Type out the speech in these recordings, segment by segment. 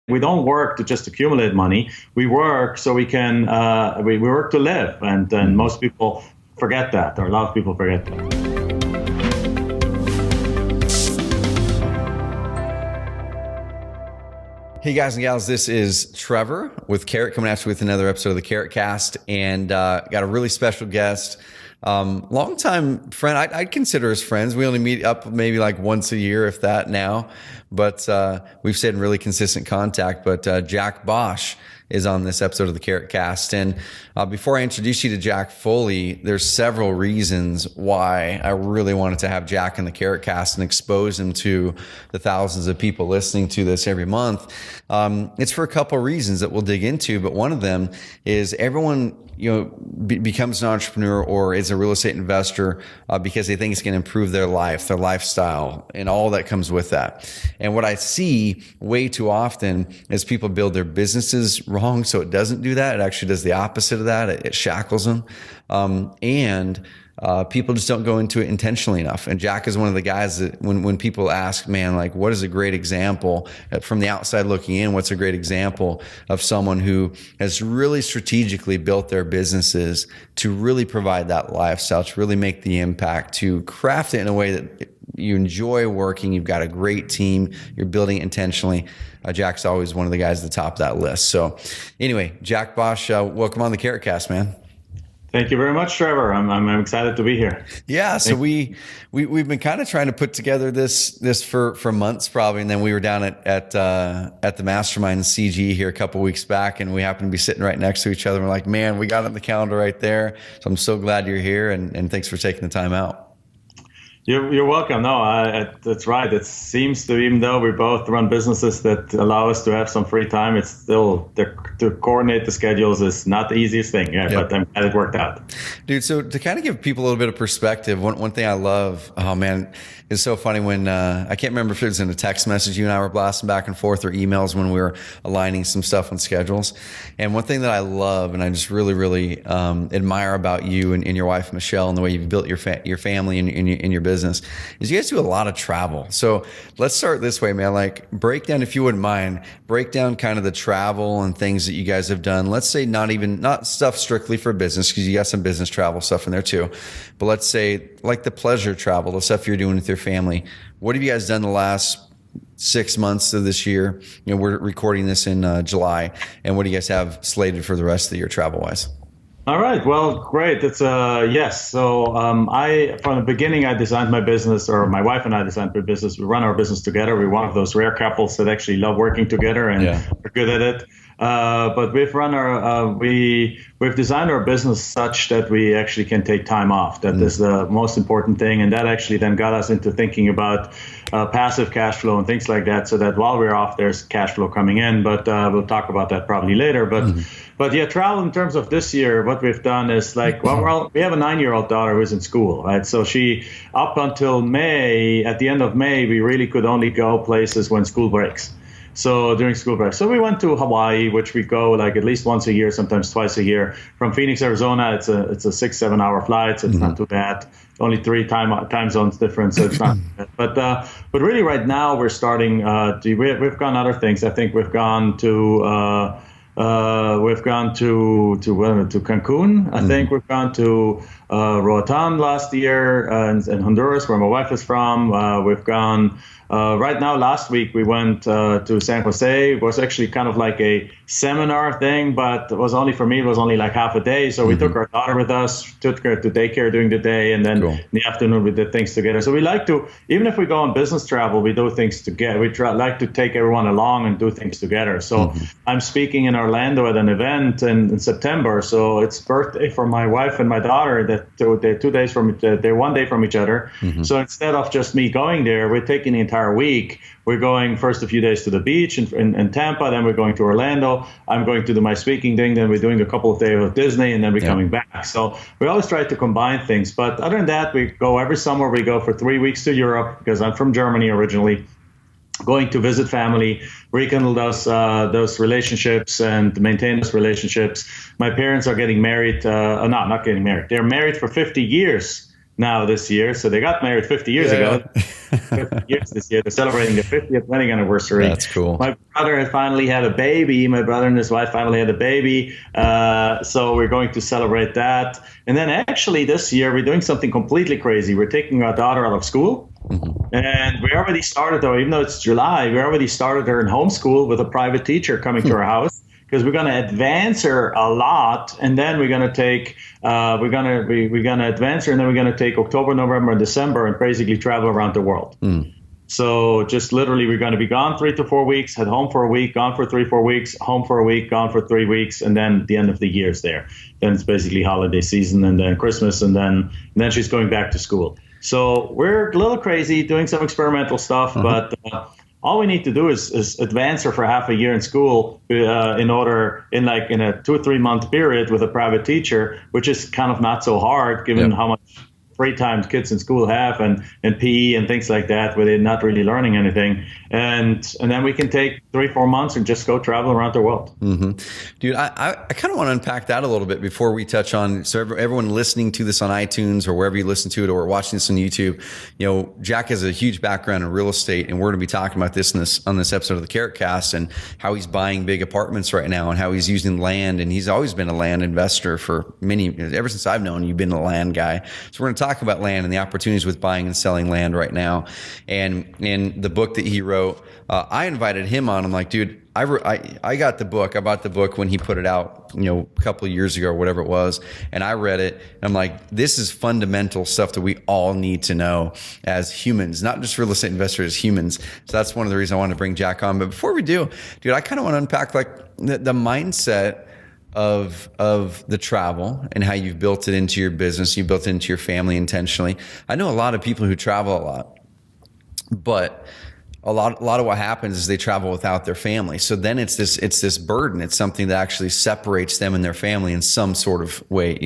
We don't work to just accumulate money. We work so we can, we work to live. And most people forget that, or a lot of people forget that. Hey guys and gals, this is Trevor with Carrot coming at you with another episode of the CarrotCast, and got a really special guest, longtime friend. I'd consider us friends. We only meet up maybe like once a year, if that now, but we've stayed in really consistent contact. But Jack Bosch is on this episode of the CarrotCast. And before I introduce you to Jack fully, there's several reasons why I really wanted to have Jack in the CarrotCast and expose him to the thousands of people listening to this every month. It's for a couple of reasons that we'll dig into, but one of them is everyone becomes an entrepreneur or is a real estate investor because they think it's going to improve their life, their lifestyle, and all that comes with that. And what I see way too often is people build their businesses wrong, so it doesn't do that. It actually does the opposite of that. It shackles them. People just don't go into it intentionally enough. And Jack is one of the guys that when people ask, man, like, what is a great example from the outside looking in? What's a great example of someone who has really strategically built their businesses to really provide that lifestyle, to really make the impact, to craft it in a way that you enjoy working, you've got a great team, you're building it intentionally. Jack's always one of the guys at the top of that list. So anyway, Jack Bosch, welcome on the CarrotCast, man. Thank you very much, Trevor. I'm excited to be here. Yeah, so we've been kind of trying to put together this for months probably, and then we were down at the Mastermind CG here a couple of weeks back, and we happened to be sitting right next to each other. And we're like, man, we got it on the calendar right there. So I'm so glad you're here, and thanks for taking the time out. You're welcome. No, that's right. It seems to, even though we both run businesses that allow us to have some free time, it's still to coordinate the schedules is not the easiest thing. Yeah, yep. But I'm glad it worked out. Dude, so to kind of give people a little bit of perspective, one thing I love, oh man, it's so funny when, I can't remember if it was in a text message you and I were blasting back and forth, or emails when we were aligning some stuff on schedules. And one thing that I love and I just really, really admire about you and your wife, Michelle, and the way you've built your family and your business is you guys do a lot of travel. So let's start this way, man. Like, break down, if you wouldn't mind, break down kind of the travel and things that you guys have done. Let's say not stuff strictly for business, because you got some business travel stuff in there too. But let's say like the pleasure travel, the stuff you're doing with your family. What have you guys done the last 6 months of this year? We're recording this in July. And what do you guys have slated for the rest of the year travel-wise? All right. Well, great. It's yes. So I, from the beginning, I designed my business, or my wife and I designed my business. We run our business together. We're one of those rare couples that actually love working together and are good at it. But we've run our we've designed our business such that we actually can take time off. That is the most important thing, and that actually then got us into thinking about passive cash flow and things like that. So that while we're off, there's cash flow coming in. But we'll talk about that probably later. But yeah, travel in terms of this year, what we've done is like, well, we have a 9-year-old daughter who's in school, right? So she, up until May, at the end of May, we really could only go places when school breaks. So during school break. So we went to Hawaii, which we go like at least once a year, sometimes twice a year. From Phoenix, Arizona, it's a 6-7 hour flight, so it's not too bad. Only 3 time zones difference, so it's not bad. But really right now we're starting we've gone other things. I think we've gone to Cancun. I think we've gone to Roatan last year in Honduras, where my wife is from. We've gone right now. Last week we went to San Jose. It was actually kind of like a seminar thing, but it was only for me. It was only like half a day. So we took our daughter with us, took her to daycare during the day, and then in the afternoon we did things together. So we like to, even if we go on business travel, we do things together. We like to take everyone along and do things together. So I'm speaking in Orlando at an event in September. So it's birthday for my wife and my daughter. That they're 2 days from they're 1 day from each other. So instead of just me going there, we're taking the entire week. We're going first a few days to the beach in Tampa, then we're going to Orlando. I'm going to do my speaking thing, then we're doing a couple of days with Disney, and then we're coming back. So we always try to combine things. But other than that, we go every summer. We go for 3 weeks to Europe, because I'm from Germany originally, going to visit family, rekindle those relationships and maintain those relationships. My parents are getting married. Not getting married. They're married for 50 years now this year. So they got married 50 years ago. 50 years this year. They're celebrating their 50th wedding anniversary. That's cool. My brother had finally had a baby. My brother and his wife finally had a baby. So we're going to celebrate that. And then actually this year we're doing something completely crazy. We're taking our daughter out of school. And we already started, though, even though it's July, we already started her in homeschool with a private teacher coming to our house, because we're going to advance her a lot, and then we're going to take we're going to advance her, and then we're going to take October, November, and December, and basically travel around the world. So just literally, we're going to be gone 3 to 4 weeks, head home for a week, gone for 3-4 weeks, home for a week, gone for 3 weeks, and then the end of the year is there. Then it's basically holiday season, and then Christmas, and then she's going back to school. So we're a little crazy doing some experimental stuff, but all we need to do is advance her for half a year in school in a 2 or 3 month period with a private teacher, which is kind of not so hard given how much free time kids in school have and PE and things like that, where they're not really learning anything. And then we can take 3-4 months and just go travel around the world. Dude, I kind of want to unpack that a little bit before we touch on, so everyone listening to this on iTunes or wherever you listen to it, or watching this on YouTube, Jack has a huge background in real estate, and we're going to be talking about this on this episode of the CarrotCast, and how he's buying big apartments right now and how he's using land. And he's always been a land investor ever since I've known you've been a land guy. So we're going to talk about land and the opportunities with buying and selling land right now. And in the book that he wrote, I invited him on. I'm like, dude, I got the book. I bought the book when he put it out, a couple of years ago or whatever it was. And I read it. And I'm like, this is fundamental stuff that we all need to know as humans, not just real estate investors, as humans. So that's one of the reasons I wanted to bring Jack on. But before we do, dude, I kind of want to unpack the mindset of the travel and how you've built it into your business. You built it into your family intentionally. I know a lot of people who travel a lot, but a lot of what happens is they travel without their family. So then it's this burden. It's something that actually separates them and their family in some sort of way,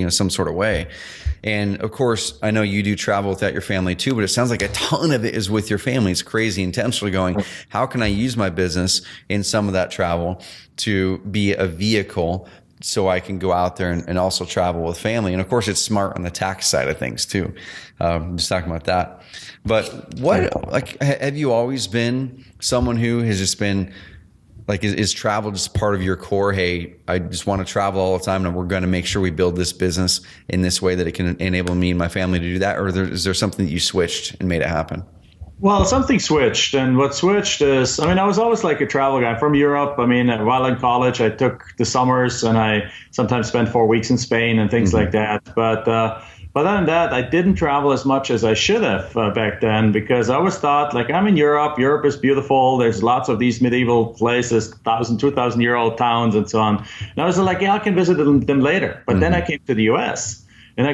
And of course, I know you do travel without your family too, but it sounds like a ton of it is with your family. It's crazy, intentionally going, how can I use my business in some of that travel to be a vehicle so I can go out there and also travel with family? And of course, it's smart on the tax side of things too. Just talking about that. But have you always been someone who has just been is travel just part of your core? Hey, I just want to travel all the time, and we're going to make sure we build this business in this way that it can enable me and my family to do that? Or is there something that you switched and made it happen? Well, something switched, and what switched is, I was always like a travel guy from Europe. While in college, I took the summers, and I sometimes spent 4 weeks in Spain and things like that. But other than that, I didn't travel as much as I should have back then, because I always thought, I'm in Europe. Europe is beautiful. There's lots of these medieval places, 1,000, 2,000-year-old towns and so on. And I was like, I can visit them later. But then I came to the U.S. And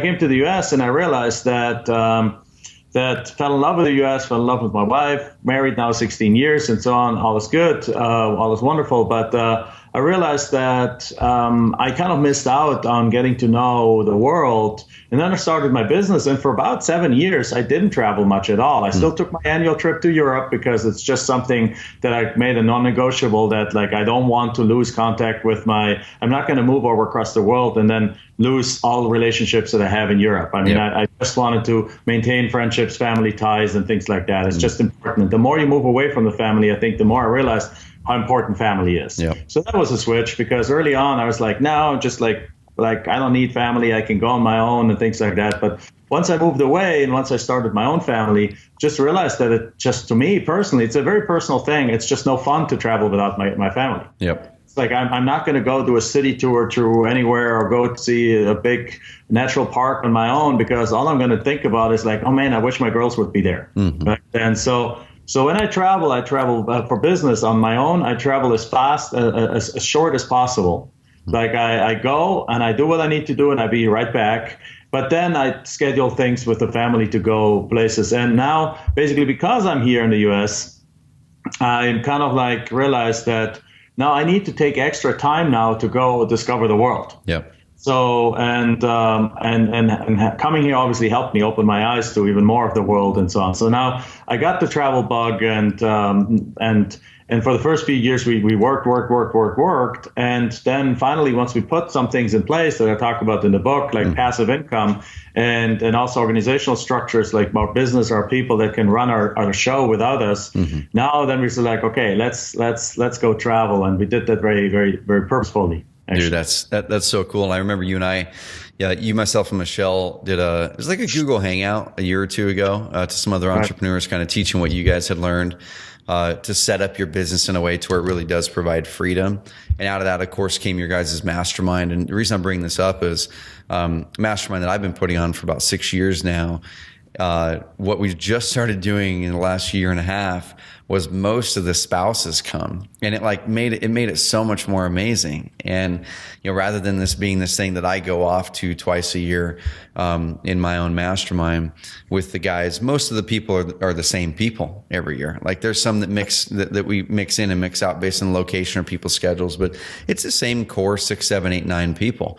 I realized that fell in love with the U.S., fell in love with my wife, married now 16 years and so on. All is good, all is wonderful. But I realized that I kind of missed out on getting to know the world. And then I started my business. And for about 7 years, I didn't travel much at all. I still took my annual trip to Europe, because it's just something that I made a non-negotiable, that I don't want to lose contact with I'm not going to move over across the world and then lose all the relationships that I have in Europe. I just wanted to maintain friendships, family ties, and things like that. It's just important. The more you move away from the family, I think the more I realized how important family is. So that was a switch, because early on I was like, no, just I don't need family. I can go on my own and things like that. But once I moved away and once I started my own family, just realized that it just, to me personally, it's a very personal thing. It's just no fun to travel without my family. It's I'm not going to go do a city tour to anywhere or go see a big natural park on my own, because all I'm going to think about is oh man, I wish my girls would be there. Right? And so when I travel for business on my own. I travel as fast, as short as possible. I go and I do what I need to do and I be right back. But then I schedule things with the family to go places. And now, basically, because I'm here in the U.S., I'm kind of realized that now I need to take extra time now to go discover the world. So and coming here obviously helped me open my eyes to even more of the world and so on. So now I got the travel bug, and And for the first few years, we worked. And then finally, once we put some things in place that I talk about in the book, like passive income and also organizational structures, like our business, our people that can run our show without us. Now, then we said like, okay, let's go travel. And we did that very, very, very purposefully. Actually. Dude, that's so cool. And I remember you and I, you, myself, and Michelle did it was like a Google Hangout a year or two ago to some other entrepreneurs, kind of teaching what you guys had learned to set up your business in a way to where it really does provide freedom. And out of that, of course, came your guys' mastermind. And the reason I'm bringing this up is mastermind that I've been putting on for about 6 years now. What we just started doing in the last year and a half was most of the spouses come, and it made it so much more amazing. And rather than this being this thing that I go off to twice a year in my own mastermind with the guys, most of the people are the same people every year. Like there's some that we mix in and mix out based on location or people's schedules, but it's the same core 6, 7, 8, 9 people.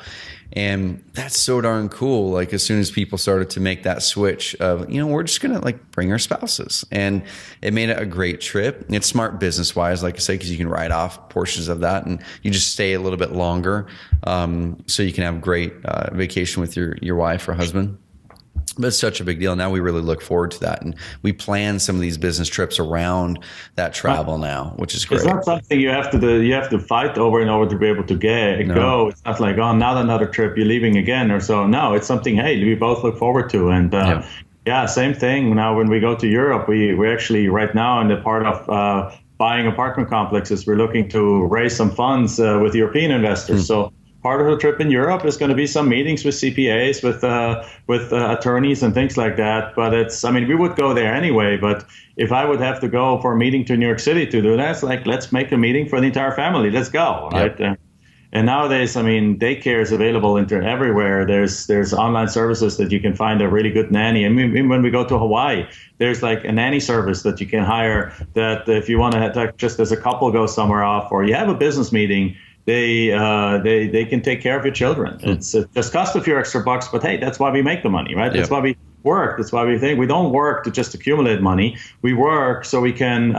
And that's so darn cool. Like as soon as people started to make that switch of, we're just going to bring our spouses, and it made it a great trip. It's smart business wise, like I say, because you can write off portions of that and you just stay a little bit longer. So you can have great vacation with your wife or husband. But it's such a big deal. Now we really look forward to that. And we plan some of these business trips around that travel now, which is great. It's not something you have to do. You have to fight over in order to be able to go. It's not like, oh, not another trip, you're leaving again or so. No, it's something, hey, we both look forward to. And same thing. Now, when we go to Europe, we actually right now in the part of buying apartment complexes, we're looking to raise some funds with European investors. So part of the trip in Europe is going to be some meetings with CPAs, with attorneys and things like that. But we would go there anyway. But if I would have to go for a meeting to New York City to do that, it's like, let's make a meeting for the entire family. Let's go, right? And nowadays, daycare is available everywhere. There's online services that you can find a really good nanny. When we go to Hawaii, there's like a nanny service that you can hire that if you want to just as a couple go somewhere off, or you have a business meeting, they can take care of your children. It just costs a few extra bucks, but hey, that's why we make the money, right? That's why we work. That's why we think we don't work to just accumulate money. We work so we can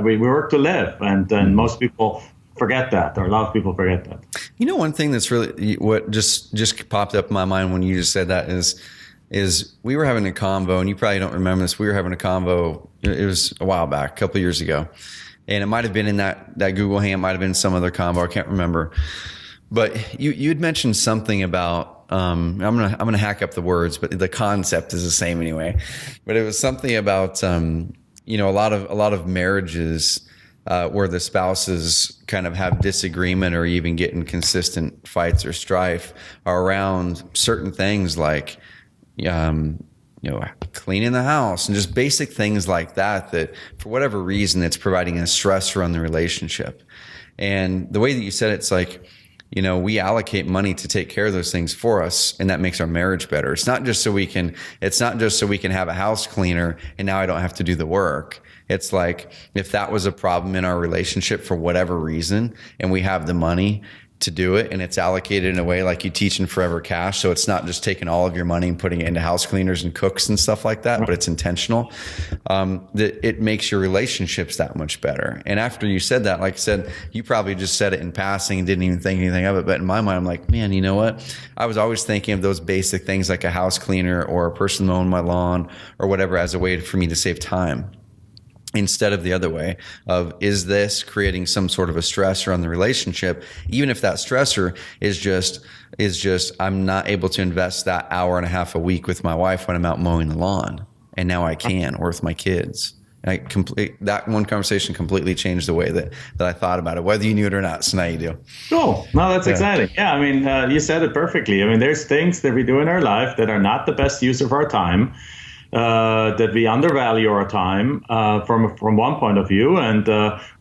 we work to live, and most people forget that, or a lot of people forget that. One thing that's really what just popped up in my mind when you just said that is we were having a convo, and you probably don't remember this. We were having a convo. It was a while back, a couple of years ago. And it might have been in that Google Hangout, might have been some other combo. I can't remember. But you had mentioned something about I'm gonna hack up the words, but the concept is the same anyway. But it was something about a lot of marriages where the spouses kind of have disagreement or even get in consistent fights or strife are around certain things like cleaning the house and just basic things like that for whatever reason, it's providing a stressor on the relationship. And the way that you said it's like, we allocate money to take care of those things for us, and that makes our marriage better. It's not just so we can have a house cleaner and now I don't have to do the work. It's like, if that was a problem in our relationship for whatever reason, and we have the money to do it, and it's allocated in a way like you teach in Forever Cash. So it's not just taking all of your money and putting it into house cleaners and cooks and stuff like that, but it's intentional. That it makes your relationships that much better. And after you said that, like I said, you probably just said it in passing and didn't even think anything of it. But in my mind, I'm like, man, you know what? I was always thinking of those basic things like a house cleaner or a person mowing my lawn or whatever as a way for me to save time, instead of the other way of, is this creating some sort of a stressor on the relationship? Even if that stressor is just I'm not able to invest that hour and a half a week with my wife when I'm out mowing the lawn, and now I can, or with my kids. And that one conversation completely changed the way that I thought about it, whether you knew it or not. So now you do. Cool. No, that's exciting. Yeah, you said it perfectly. There's things that we do in our life that are not the best use of our time. That we undervalue our time from one point of view, and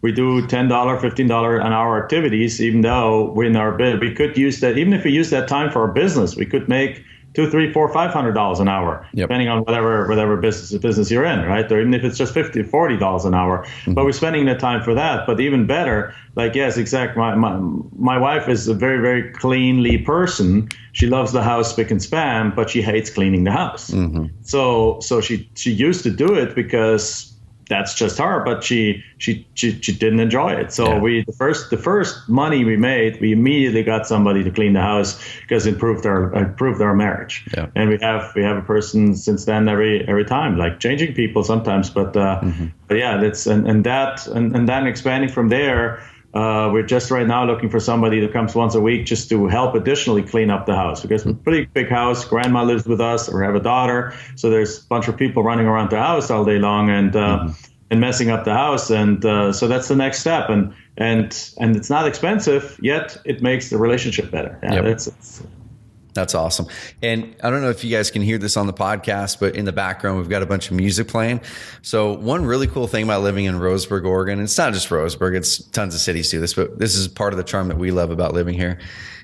we do $10, $15 an hour activities, even though we could use that. Even if we use that time for our business, we could make $200, $300, $400, $500 an hour, depending on whatever business you're in, right? Or even if it's just $50, $40 an hour, but we're spending the time for that. But even better, yes, exactly. My wife is a very, very cleanly person. She loves the house spick and span, but she hates cleaning the house. So she used to do it because that's just her, but she didn't enjoy it. So the first money we made, we immediately got somebody to clean the house because it improved our marriage. Yeah. And we have a person since then every time, like changing people sometimes, but yeah, that's and then expanding from there. We're just right now looking for somebody that comes once a week just to help additionally clean up the house, because it's a pretty big house. Grandma lives with us, or we have a daughter. So there's a bunch of people running around the house all day long and messing up the house. And so that's the next step. And it's not expensive, yet it makes the relationship better. Yeah, That's awesome. And I don't know if you guys can hear this on the podcast, but in the background, we've got a bunch of music playing. So one really cool thing about living in Roseburg, Oregon, and it's not just Roseburg, it's tons of cities do this, but this is part of the charm that we love about living here,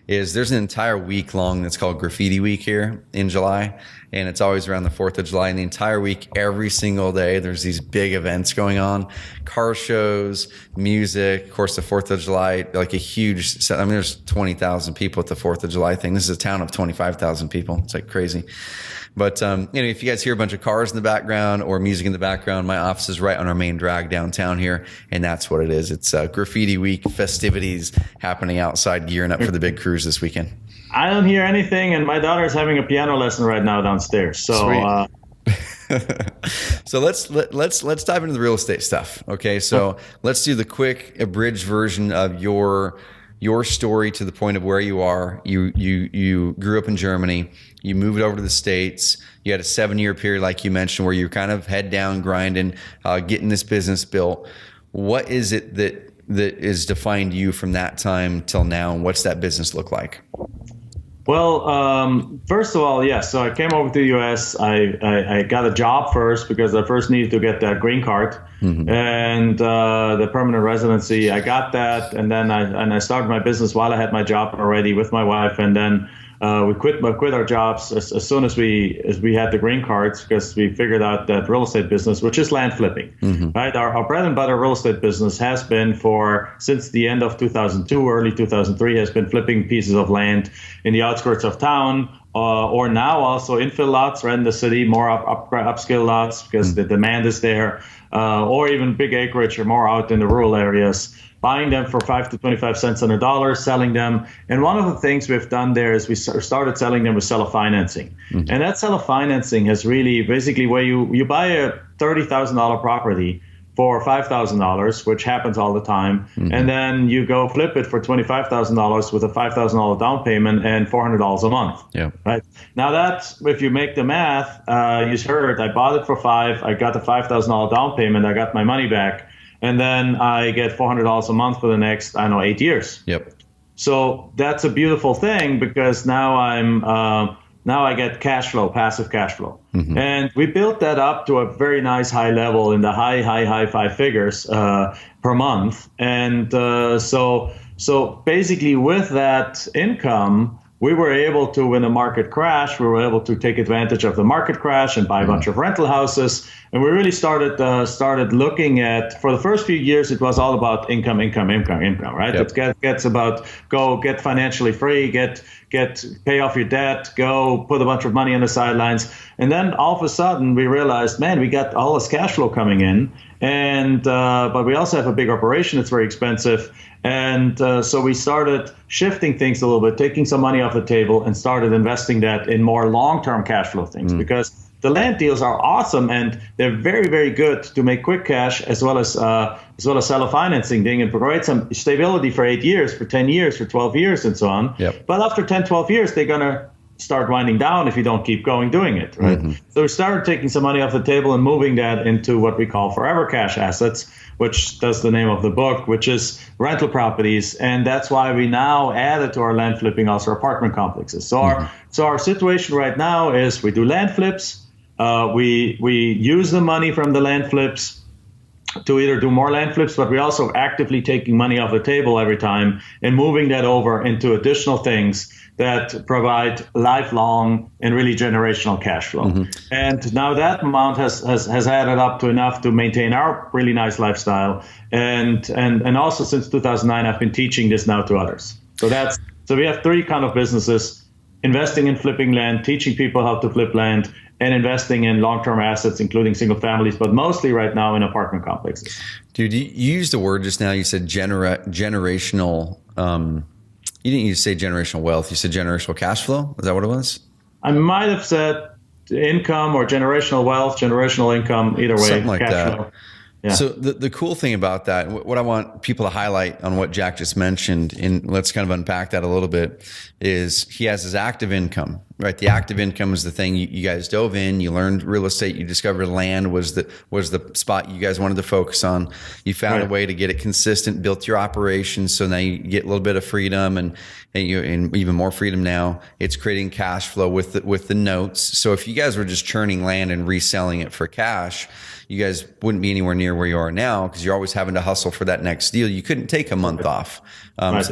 is there's an entire week long that's called Graffiti Week here in July. And it's always around the 4th of July. And the entire week, every single day, there's these big events going on, car shows, music. Of course, the 4th of July, like a huge set. I mean, there's 20,000 people at the 4th of July thing. This is a town of 25,000 people. It's like crazy. But, if you guys hear a bunch of cars in the background or music in the background, my office is right on our main drag downtown here. And that's what it is. It's Graffiti Week festivities happening outside, gearing up for the big cruise this weekend. I don't hear anything, and my daughter is having a piano lesson right now downstairs. So, so let's dive into the real estate stuff. Okay, so let's do the quick abridged version of your story to the point of where you are. You grew up in Germany. You moved over to the States. You had a 7-year period, like you mentioned, where you're kind of head down grinding, getting this business built. What is it that is defined you from that time till now, and what's that business look like? Well, first of all, yes. So I came over to the U.S. I got a job first because I first needed to get that green card and the permanent residency. I got that, and then I started my business while I had my job already with my wife, and then we quit our jobs as soon as we had the green cards, because we figured out that real estate business, which is land flipping, right? Our bread and butter real estate business has been since the end of 2002, early 2003, has been flipping pieces of land in the outskirts of town, or now also infill lots right in the city, more upscale lots because the demand is there, or even big acreage or more out in the rural areas. Buying them for 5 to 25 cents on the dollar, selling them. And one of the things we've done there is we started selling them with seller financing. And that seller financing has really basically where you buy a $30,000 property for $5,000, which happens all the time. And then you go flip it for $25,000 with a $5,000 down payment and $400 a month. Yeah. Right. Now that, if you make the math, you heard, I bought it for $5,000. I got the $5,000 down payment. I got my money back. And then I get $400 a month for the next, 8 years. Yep. So that's a beautiful thing, because now I get cash flow, passive cash flow. And we built that up to a very nice high level in the high 5 figures per month. And so basically with that income, we were able to, when the market crashed, we were able to take advantage of the market crash and buy a bunch of rental houses. And we really started looking at, for the first few years, it was all about income, right? Yep. It gets about go get financially free, pay off your debt, go put a bunch of money on the sidelines. And then all of a sudden we realized, man, we got all this cash flow coming in. And but we also have a big operation. It's very expensive. And so we started shifting things a little bit, taking some money off the table, and started investing that in more long-term cash flow things, because the land deals are awesome and they're very, very good to make quick cash, as well as seller financing. They can provide some stability for 8 years, for 10 years, for 12 years, and so on. Yep. But after 10, 12 years, they're gonna start winding down if you don't keep doing it, right? So we started taking some money off the table and moving that into what we call forever cash assets, which that's the name of the book, which is rental properties. And that's why we now added to our land flipping also apartment complexes. So our situation right now is we do land flips. We use the money from the land flips to either do more land flips, but we also actively taking money off the table every time and moving that over into additional things that provide lifelong and really generational cash flow. And now that amount has added up to enough to maintain our really nice lifestyle. And also since 2009, I've been teaching this now to others. So we have 3 kind of businesses: investing in flipping land, teaching people how to flip land, and investing in long-term assets, including single families, but mostly right now in apartment complexes. Dude, you used a word just now. You said generational. You didn't use say generational wealth. You said generational cash flow. Is that what it was? I might have said income or generational wealth, generational income, either way. Something like cash that. flow. Yeah. So the cool thing about that, what I want people to highlight on what Jack just mentioned, and let's kind of unpack that a little bit, is he has his active income, right? The active income is the thing you guys dove in, you learned real estate, you discovered land was the spot you guys wanted to focus on. You found a way to get it consistent, built your operations, so now you get a little bit of freedom and even more freedom now. It's creating cash flow with the notes. So if you guys were just churning land and reselling it for cash, you guys wouldn't be anywhere near where you are now because you're always having to hustle for that next deal. You couldn't take a month off. So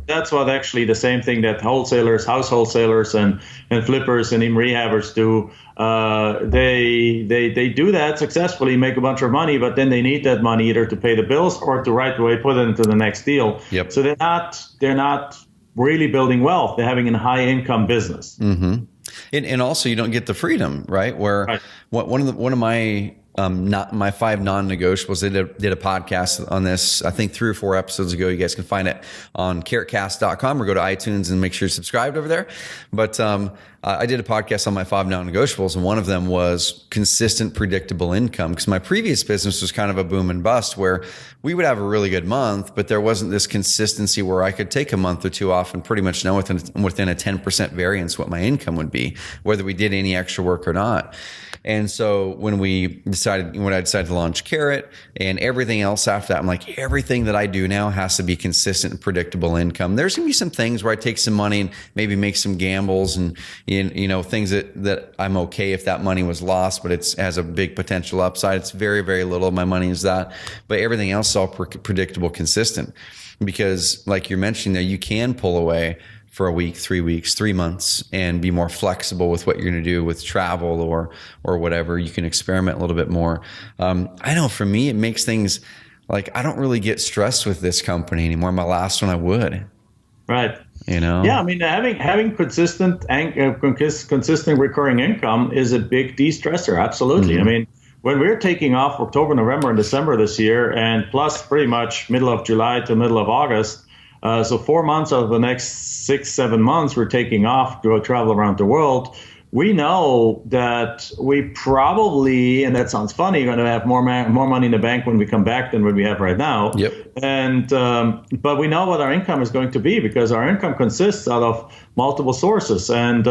that's what actually the same thing that wholesalers, house wholesalers and flippers and even rehabbers do. They do that successfully, make a bunch of money, but then they need that money either to pay the bills or to right away put it into the next deal. Yep. So they're not really building wealth. They're having a high income business. Mm-hmm. And also you don't get the freedom, right? Where one of my not my 5 non-negotiables. They did a podcast on this, I think 3 or 4 episodes ago. You guys can find it on CarrotCast.com or go to iTunes and make sure you're subscribed over there. But I did a podcast on my 5 non-negotiables, and one of them was consistent, predictable income. Because my previous business was kind of a boom and bust, where we would have a really good month, but there wasn't this consistency where I could take a month or 2 off and pretty much know within a 10% variance what my income would be, whether we did any extra work or not. And so when I decided to launch Carrot and everything else after that, I'm like, everything that I do now has to be consistent and predictable income. There's going to be some things where I take some money and maybe make some gambles and, things that I'm okay if that money was lost, but it has a big potential upside. It's very, very little of my money is that, but everything else is all predictable, consistent. Because like you're mentioning there, you can pull away for a week, 3 weeks, 3 months, and be more flexible with what you're going to do with travel or whatever. You can experiment a little bit more. I know for me, it makes things like I don't really get stressed with this company anymore. My last one, I would. Right. Yeah, I mean, having consistent recurring income is a big de-stressor. Absolutely. Mm-hmm. I mean, when we're taking off October, November, and December this year, and plus pretty much middle of July to middle of August, so 4 months out of the next 6-7 months, we're taking off to go travel around the world. We know that we probably, and that sounds funny, going to have more money in the bank when we come back than what we have right now. Yep. And but we know what our income is going to be because our income consists out of multiple sources. And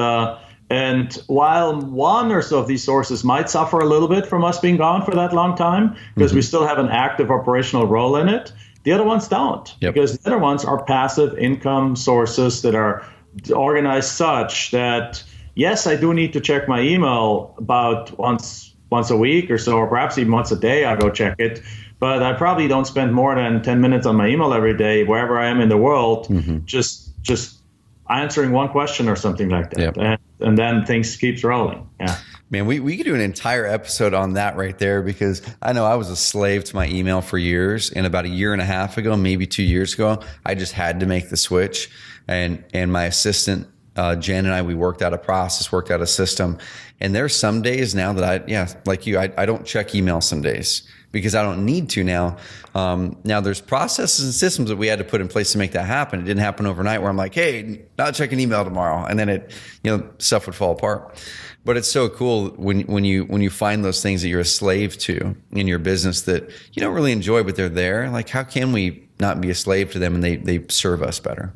while one or so of these sources might suffer a little bit from us being gone for that long time, because we still have an active operational role in it, the other ones don't. Yep. Because the other ones are passive income sources that are organized such that, yes, I do need to check my email about once a week or so, or perhaps even once a day I go check it. But I probably don't spend more than 10 minutes on my email every day, wherever I am in the world, just answering one question or something like that. Yep. And then things keeps rolling. Yeah. Man, we could do an entire episode on that right there, because I know I was a slave to my email for years, and about 1.5 years ago, maybe 2 years ago, I just had to make the switch. And my assistant, Jen, and we worked out a process, worked out a system. And there's some days now that I don't check email some days because I don't need to now. Now there's processes and systems that we had to put in place to make that happen. It didn't happen overnight where I'm like, hey, not checking email tomorrow. And then stuff would fall apart. But it's so cool when you find those things that you're a slave to in your business that you don't really enjoy, but they're there. Like, how can we not be a slave to them and they serve us better?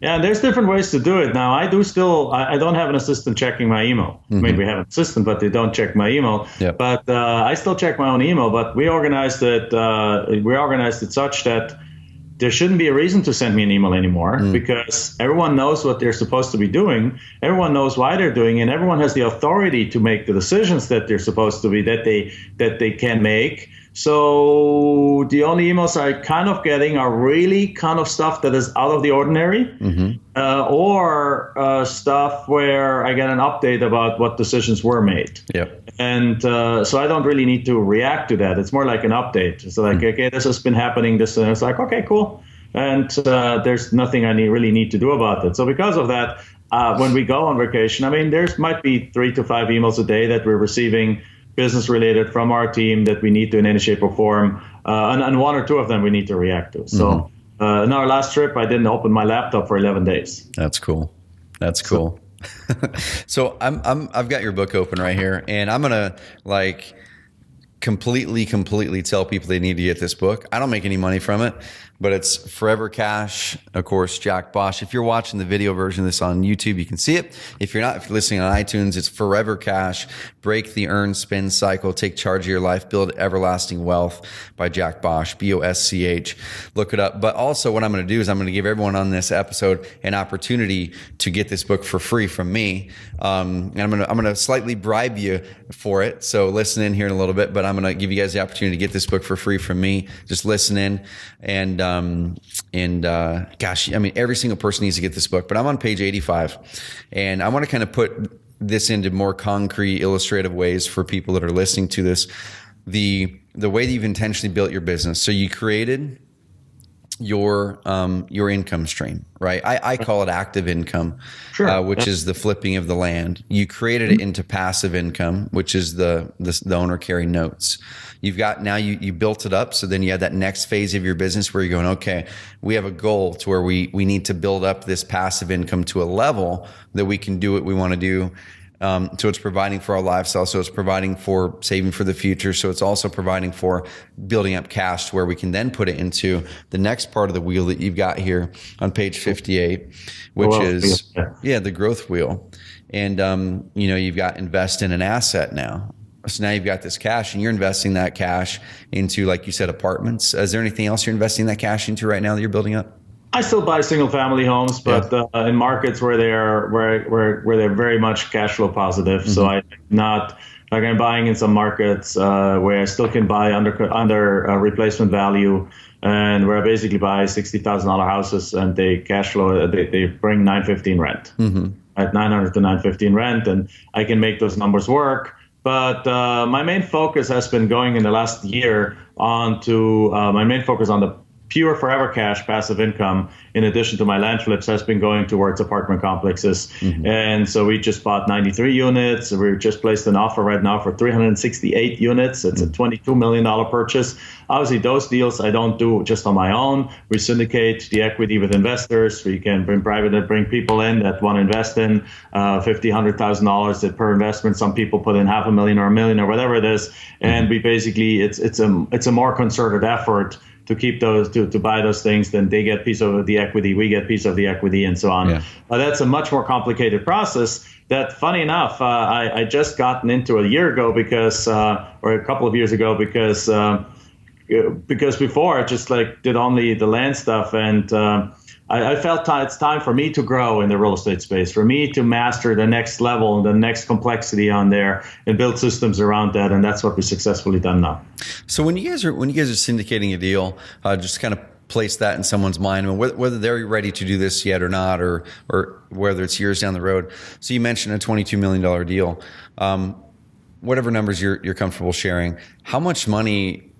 Yeah, there's different ways to do it. Now, I don't have an assistant checking my email. Maybe we have an assistant, but they don't check my email. Yep. But I still check my own email. But we organized it such that there shouldn't be a reason to send me an email anymore because everyone knows what they're supposed to be doing. Everyone knows why they're doing it. And everyone has the authority to make the decisions that they're supposed to be, that they can make. So the only emails I'm kind of getting are really kind of stuff that is out of the ordinary, or stuff where I get an update about what decisions were made. Yep. And so I don't really need to react to that. It's more like an update. It's like, okay, this has been happening. And it's like, okay, cool. And there's nothing I really need to do about it. So because of that, when we go on vacation, I mean, there's might be 3 to 5 emails a day that we're receiving business related from our team that we need to in any shape or form. And 1 or 2 of them we need to react to. So in our last trip, I didn't open my laptop for 11 days. That's cool. That's cool. So I've got your book open right here, and I'm going to like completely tell people they need to get this book. I don't make any money from it, but it's Forever Cash, of course, Jack Bosch. If you're watching the video version of this on YouTube, you can see it. If you're not, if you're listening on iTunes, it's Forever Cash, Break the Earn Spend Cycle, Take Charge of Your Life, Build Everlasting Wealth by Jack Bosch, Bosch. Look it up. But also what I'm going to do is I'm going to give everyone on this episode an opportunity to get this book for free from me. And I'm going to slightly bribe you for it. So listen in here in a little bit, but I'm going to give you guys the opportunity to get this book for free from me. Just listen in. Gosh, I mean, every single person needs to get this book, but I'm on page 85, and I want to kind of put this into more concrete, illustrative ways for people that are listening to this. The way that you've intentionally built your business. So you created your income stream, right? I call it active income, which is the flipping of the land. You created it into passive income, which is the owner carry notes. You've got now you built it up. So then you had that next phase of your business where you're going, okay, we have a goal to where we need to build up this passive income to a level that we can do what we want to do. So it's providing for our lifestyle. So it's providing for saving for the future. So it's also providing for building up cash to where we can then put it into the next part of the wheel that you've got here on page 58, which is the growth wheel. And, you've got invest in an asset now. So now you've got this cash and you're investing that cash into, like you said, apartments. Is there anything else you're investing that cash into right now that you're building up? I still buy single family homes, but in markets where they're very much cash flow positive. So I'm not like I'm buying in some markets where I still can buy under replacement value, and where I basically buy $60,000 houses and they cash flow they bring $915 rent at $900 to $915 rent, and I can make those numbers work. But my main focus has been going in the last year on the pure forever cash passive income, in addition to my land flips, has been going towards apartment complexes. And so we just bought 93 units. We just placed an offer right now for 368 units. It's a $22 million purchase. Obviously, those deals I don't do just on my own. We syndicate the equity with investors. We can bring people in that want to invest in $50,000, $100,000 per investment. Some people put in $500,000 or $1 million or whatever it is. And we basically, it's a more concerted effort to keep those, to buy those things. Then they get piece of the equity, we get piece of the equity, and so on. That's a much more complicated process that, funny enough, I just gotten into a year ago or a couple of years ago because before I just did only the land stuff, and I felt it's time for me to grow in the real estate space, for me to master the next level and the next complexity on there and build systems around that. And that's what we've successfully done now. So when you guys are syndicating a deal, just kind of place that in someone's mind, I mean, whether they're ready to do this yet or not, or whether it's years down the road. So you mentioned a $22 million deal. Whatever numbers you're comfortable sharing, how much money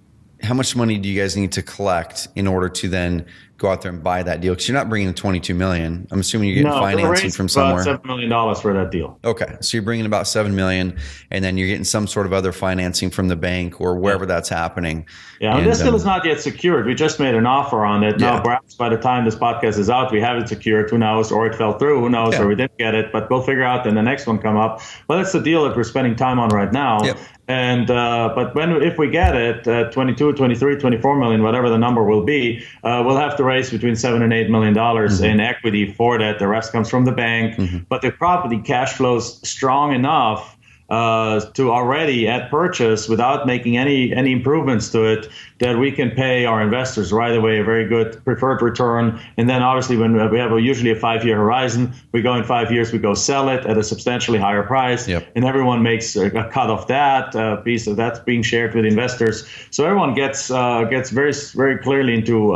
do you guys need to collect in order to then go out there and buy that deal? Because you're not bringing in $22 million. I'm assuming you're getting financing from somewhere. About $7 million for that deal. Okay, so you're bringing about $7 million, and then you're getting some sort of other financing from the bank or wherever that's happening. Yeah, and this deal is not yet secured. We just made an offer on it. Now, perhaps by the time this podcast is out, we have it secured. Who knows? Or it fell through. Who knows? Or we didn't get it. But we'll figure out when the next one come up. Well, that's the deal that we're spending time on right now. Yep. And but if we get it, 22, 23, 24 million, whatever the number will be, we'll have to raise between $7 and $8 million in equity for that. The rest comes from the bank. But the property cash flows strong enough to already at purchase, without making any improvements to it, that we can pay our investors right away a very good preferred return. And then obviously when we have usually a 5-year horizon, we go in 5 years, we go sell it at a substantially higher price. And everyone makes a cut of that piece of that's being shared with investors. So everyone gets very, very clearly into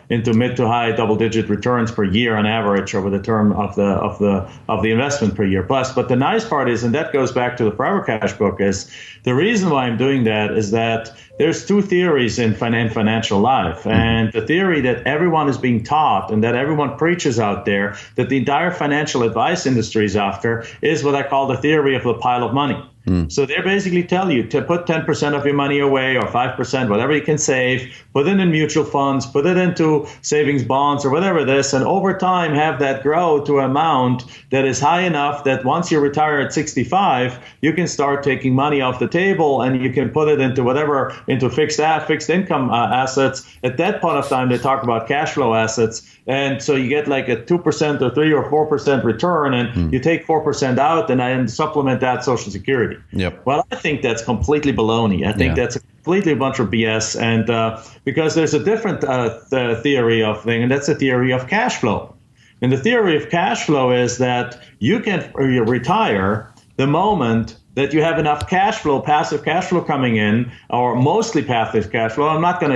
into mid to high double-digit returns per year on average over the term of the investment per year plus. But the nice part is, and that goes back to the Forever Cash book, is the reason why I'm doing that is that there's two theories in financial life. And the theory that everyone is being taught and that everyone preaches out there, that the entire financial advice industry is after, is what I call the theory of the pile of money. So they basically tell you to put 10% of your money away or 5%, whatever you can save, put it in mutual funds, put it into savings bonds or whatever it is, and over time have that grow to an amount that is high enough that once you retire at 65, you can start taking money off the table and you can put it into whatever, into fixed income assets. At that point of time, they talk about cash flow assets. And so you get like a 2% or 3 or 4% return, and you take 4% out and supplement that Social Security. Yep. Well, I think that's completely baloney. I think that's completely a bunch of BS. And because there's a different theory of thing, and that's the theory of cash flow. And the theory of cash flow is that you can retire the moment that you have enough cash flow, passive cash flow coming in, or mostly passive cash flow. I'm not going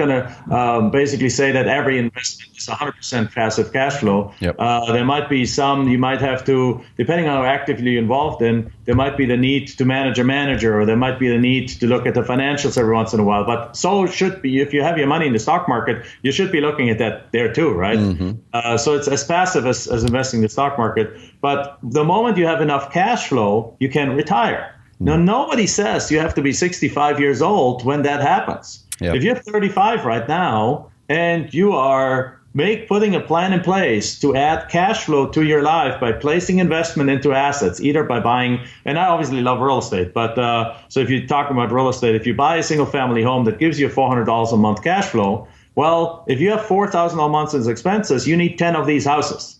to basically say that every investment is 100% passive cash flow. Yep. There might be some you might have to, depending on how actively you're involved in, there might be the need to manage a manager, or there might be the need to look at the financials every once in a while. But so it should be, if you have your money in the stock market, you should be looking at that there too, right? So it's as passive as investing in the stock market. But the moment you have enough cash flow, you can retire. Now, nobody says you have to be 65 years old when that happens. Yep. If you're 35 right now and you are putting a plan in place to add cash flow to your life by placing investment into assets, either by buying, and I obviously love real estate, but so if you talk about real estate, if you buy a single family home that gives you $400 a month cash flow, well, if you have $4,000 a month as expenses, you need 10 of these houses.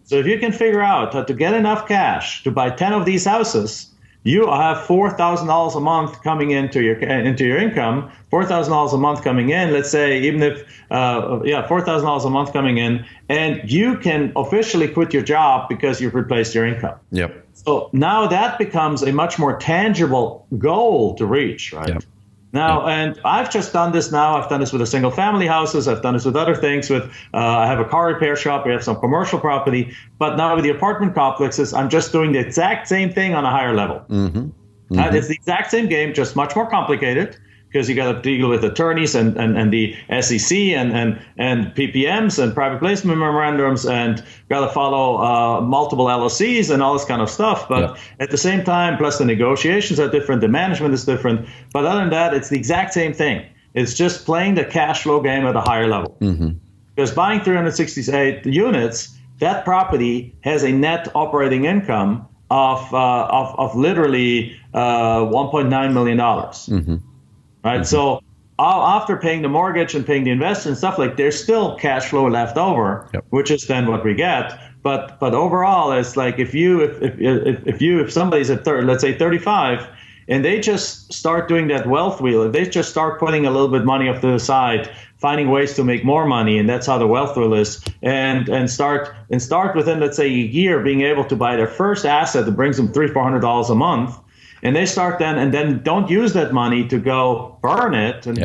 So if you can figure out how to get enough cash to buy 10 of these houses, you have $4,000 a month coming into your income, $4,000 a month coming in, let's say, even if, $4,000 a month coming in, and you can officially quit your job because you've replaced your income. Yep. So now that becomes a much more tangible goal to reach, right? Yep. Now, and I've just done this now. I've done this with the single family houses. I've done this with other things. I have a car repair shop. We have some commercial property. But now with the apartment complexes, I'm just doing the exact same thing on a higher level. It's the exact same game, just much more complicated, because you got to deal with attorneys and the SEC and PPMs and private placement memorandums, and got to follow multiple LLCs and all this kind of stuff. But at the same time, plus the negotiations are different, the management is different. But other than that, it's the exact same thing. It's just playing the cash flow game at a higher level. Because buying 368 units, that property has a net operating income of literally $1.9 million. Right. So after paying the mortgage and paying the investor and stuff, like, there's still cash flow left over, which is then what we get. But overall, it's like if somebody's at let's say 35, and they just start doing that wealth wheel, if they just start putting a little bit money off to the side, finding ways to make more money, and that's how the wealth wheel is, and start within, let's say, a year, being able to buy their first asset that brings them $300-400 a month. And they start and then don't use that money to go burn it and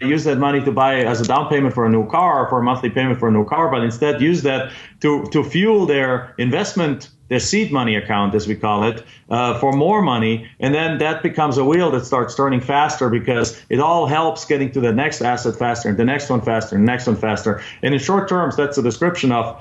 use that money to buy as a down payment for a new car or for a monthly payment for a new car, but instead use that to fuel their investment, their seed money account, as we call it, for more money. And then that becomes a wheel that starts turning faster, because it all helps getting to the next asset faster, and the next one faster, and the next one faster. And in short terms, that's a description of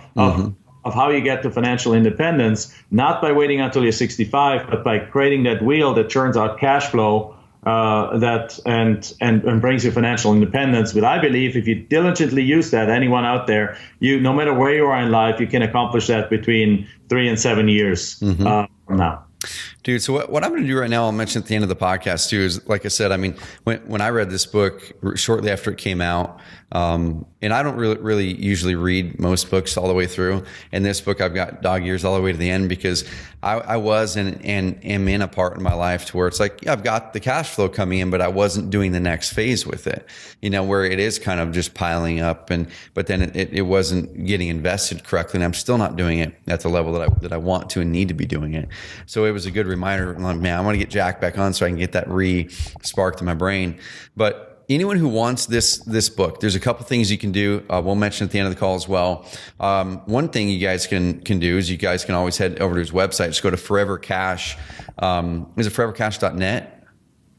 how you get to financial independence, not by waiting until you're 65, but by creating that wheel that churns out cash flow and brings you financial independence. But I believe if you diligently use that, anyone out there, no matter where you are in life, you can accomplish that between 3 and 7 years from now. Dude, so what I'm going to do right now, I'll mention at the end of the podcast too, is, like I said, I mean, when I read this book shortly after it came out, and I don't really usually read most books all the way through. And this book, I've got dog ears all the way to the end, because I was and am in a part in my life to where it's like, I've got the cash flow coming in, but I wasn't doing the next phase with it, where it is kind of just piling up, but then it wasn't getting invested correctly, and I'm still not doing it at the level that I want to and need to be doing it. So it was a good reminder, like, man, I want to get Jack back on so I can get that sparked in my brain. But anyone who wants this book, there's a couple things you can do. We'll mention at the end of the call as well. One thing you guys can do is you guys can always head over to his website. Just go to Forever Cash. Is it forevercash.net?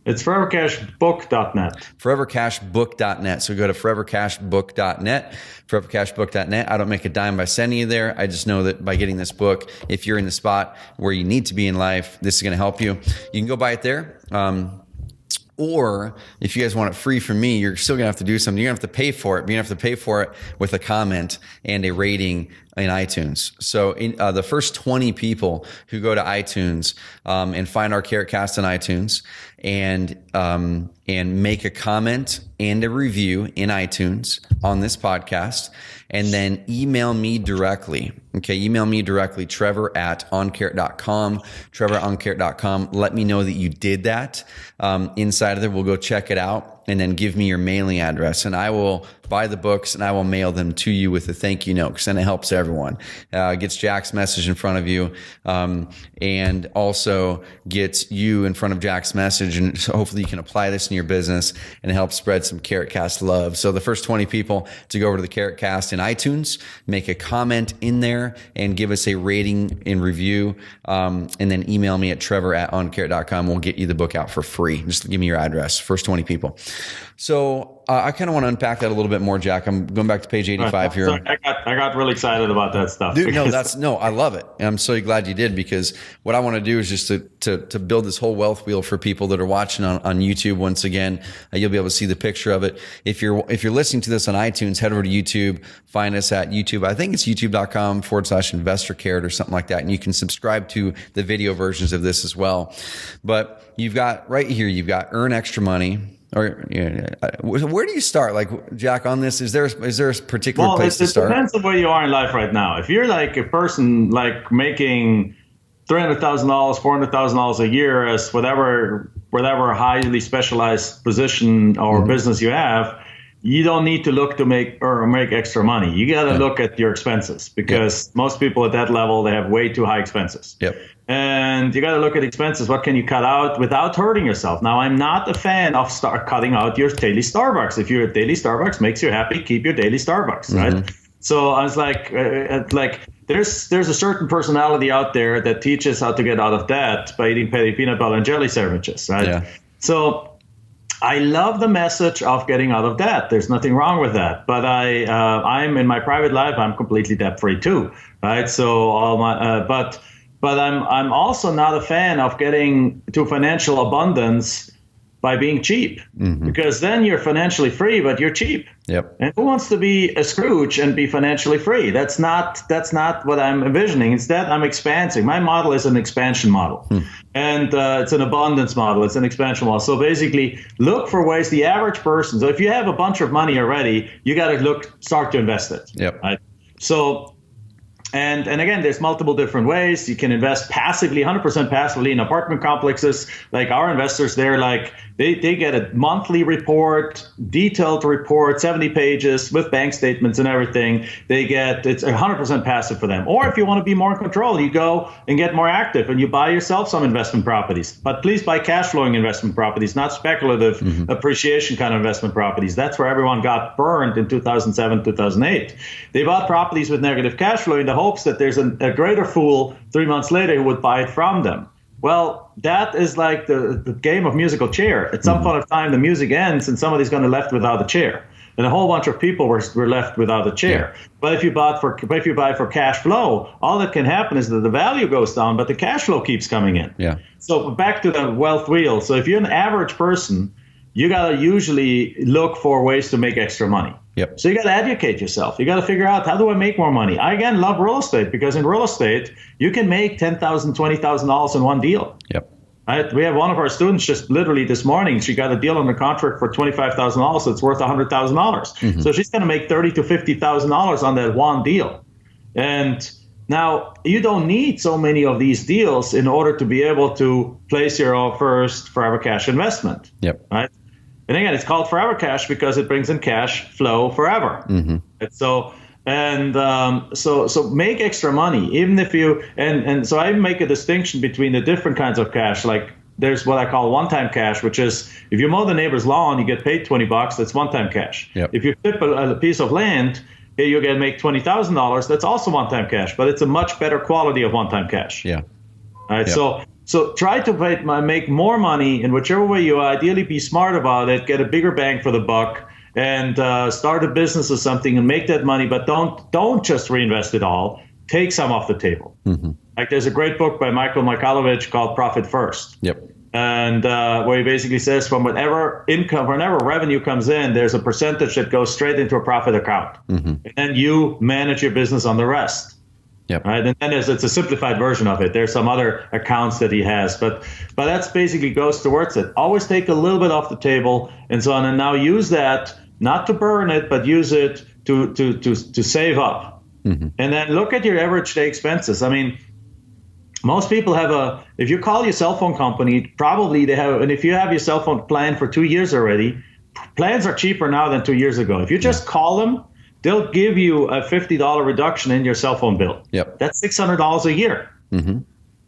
It's forevercashbook.net. Forevercashbook.net. So go to forevercashbook.net. Forevercashbook.net. I don't make a dime by sending you there. I just know that by getting this book, if you're in the spot where you need to be in life, this is going to help you. You can go buy it there. Or if you guys want it free from me, you're still going to have to do something. You're going to have to pay for it. But you're going to have to pay for it with a comment and a rating in iTunes. So the first 20 people who go to iTunes and find our CarrotCast on iTunes and make a comment and a review in iTunes on this podcast, and then email me directly. Okay, email me directly, Trevor@oncarrot.com, Trevor@oncarrot.com. Let me know that you did that. Inside of there, we'll go check it out, and then give me your mailing address, and I will buy the books and I will mail them to you with a thank you note, because then it helps everyone. Gets Jack's message in front of you, and also gets you in front of Jack's message, and so hopefully you can apply this in your business and help spread some CarrotCast love. So the first 20 people to go over to the CarrotCast in iTunes, make a comment in there and give us a rating and review, and then email me at Trevor@oncarrot.com. We'll get you the book out for free. Just give me your address. First 20 people. So I kind of want to unpack that a little bit more, Jack. I'm going back to page 85 here. I got really excited about that stuff. Dude, no, I love it. And I'm so glad you did, because what I want to do is just to build this whole wealth wheel for people that are watching on YouTube. Once again, you'll be able to see the picture of it. If you're listening to this on iTunes, head over to YouTube, find us at YouTube. I think it's youtube.com/InvestorCarrot or something like that. And you can subscribe to the video versions of this as well. But you've got right here, you've got earn extra money. Or where do you start, like, Jack, on this? Is there a particular place to start? It depends on where you are in life right now. If you're like a person like making $300,000, $400,000 a year as whatever highly specialized position or business you have, you don't need to look to make extra money. You got to look at your expenses, because most people at that level, they have way too high expenses. Yep. And you got to look at expenses. What can you cut out without hurting yourself? Now, I'm not a fan of cutting out your daily Starbucks. If your daily Starbucks makes you happy, keep your daily Starbucks, right? So I was like there's a certain personality out there that teaches how to get out of debt by eating peanut butter and jelly sandwiches, right? Yeah. So I love the message of getting out of debt. There's nothing wrong with that. But I'm in my private life, I'm completely debt free too, right? So all my but I'm also not a fan of getting to financial abundance by being cheap, because then you're financially free, but you're cheap. Yep. And who wants to be a Scrooge and be financially free? That's not what I'm envisioning. Instead, I'm expanding. My model is an expansion model, and it's an abundance model. It's an expansion model. So basically, look for ways. The average person. So if you have a bunch of money already, you got to start to invest it. Yep. Right? So. And again, there's multiple different ways. You can invest passively, 100% passively in apartment complexes. Like our investors, they're like, they get a monthly report, detailed report, 70 pages with bank statements and everything. It's 100% passive for them. Or if you want to be more in control, you go and get more active and you buy yourself some investment properties. But please buy cash flowing investment properties, not speculative appreciation kind of investment properties. That's where everyone got burned in 2007, 2008. They bought properties with negative cash flow in the hopes that there's a greater fool 3 months later who would buy it from them. Well, that is like the game of musical chair. At some point of time, the music ends and somebody's going to be left without a chair. And a whole bunch of people were left without a chair. Yeah. But if you buy for cash flow, all that can happen is that the value goes down, but the cash flow keeps coming in. Yeah. So back to the wealth wheel. So if you're an average person, you got to usually look for ways to make extra money. Yep. So you got to educate yourself. You got to figure out, how do I make more money? I, again, love real estate, because in real estate, you can make $10,000, $20,000 in one deal. Yep. Right? We have one of our students just literally this morning, she got a deal under contract for $25,000 that's worth $100,000. So she's going to make $30,000 to $50,000 on that one deal. And now you don't need so many of these deals in order to be able to place your first Forever Cash investment. Yep. Right? And again, it's called Forever Cash because it brings in cash flow forever. And so make extra money, even if you, and so I make a distinction between the different kinds of cash. Like there's what I call one-time cash, which is if you mow the neighbor's lawn, you get paid $20. That's one-time cash. Yep. If you flip a piece of land, you get make $20,000. That's also one-time cash, but it's a much better quality of one-time cash. Yeah. All right. Yep. So try to make more money in whichever way you ideally be smart about it, get a bigger bang for the buck, and start a business or something and make that money. But don't just reinvest it all. Take some off the table. Mm-hmm. Like there's a great book by Michael Michalowicz called Profit First. Yep. And where he basically says from whenever revenue comes in, there's a percentage that goes straight into a profit account. Mm-hmm. And then you manage your business on the rest. Yep. Right. And then it's a simplified version of it. There's some other accounts that he has, but that's basically goes towards it. Always take a little bit off the table and so on. And now use that not to burn it, but use it to save up. Mm-hmm. And then look at your average day expenses. I mean, most people have if you call your cell phone company, probably they have, and if you have your cell phone plan for 2 years already, plans are cheaper now than 2 years ago. If you just call them, they'll give you a $50 reduction in your cell phone bill. Yep. That's $600 a year. Mm-hmm.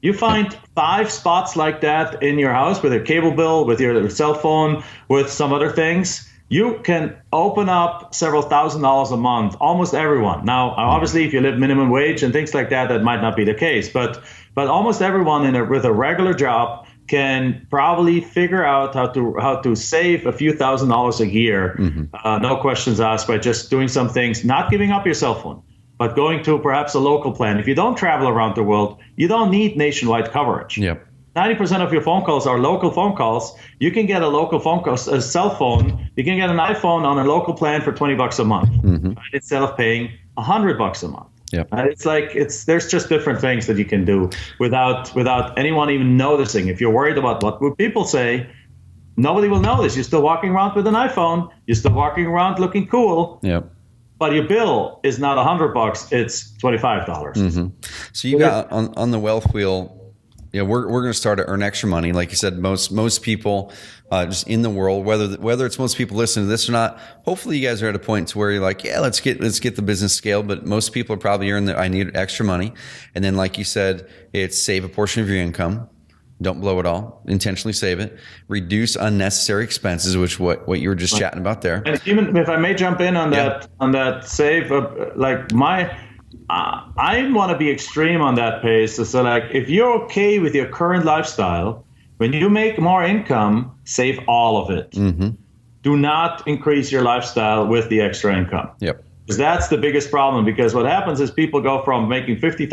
You find 5 spots like that in your house with a cable bill, with your cell phone, with some other things. You can open up several $1,000s a month, almost everyone. Now, obviously, if you live minimum wage and things like that, that might not be the case. But almost everyone with a regular job can probably figure out how to save a few $1,000s a year, no questions asked, by just doing some things, not giving up your cell phone, but going to perhaps a local plan. If you don't travel around the world, you don't need nationwide coverage. Yep. 90% of your phone calls are local phone calls. You can get a local phone call, a cell phone. You can get an iPhone on a local plan for $20 a month instead of paying $100 a month. Yep. There's just different things that you can do without anyone even noticing. If you're worried about what would people say, nobody will notice. You're still walking around with an iPhone. You're still walking around looking cool. Yep. But your bill is not $100. It's $25. Mm-hmm. So you got on the wealth wheel. Yeah, we're going to start to earn extra money. Like you said, most people just in the world, whether it's most people listening to this or not, hopefully you guys are at a point to where you're like, yeah, let's get the business scaled. But most people are probably I need extra money. And then, like you said, it's save a portion of your income. Don't blow it all. Intentionally save it. Reduce unnecessary expenses, which what you were just chatting about there. And even if I may jump in on that save, I want to be extreme on that pace. So like, if you're okay with your current lifestyle, when you make more income, save all of it. Mm-hmm. Do not increase your lifestyle with the extra income. Yep. Because that's the biggest problem. Because what happens is people go from making $50,000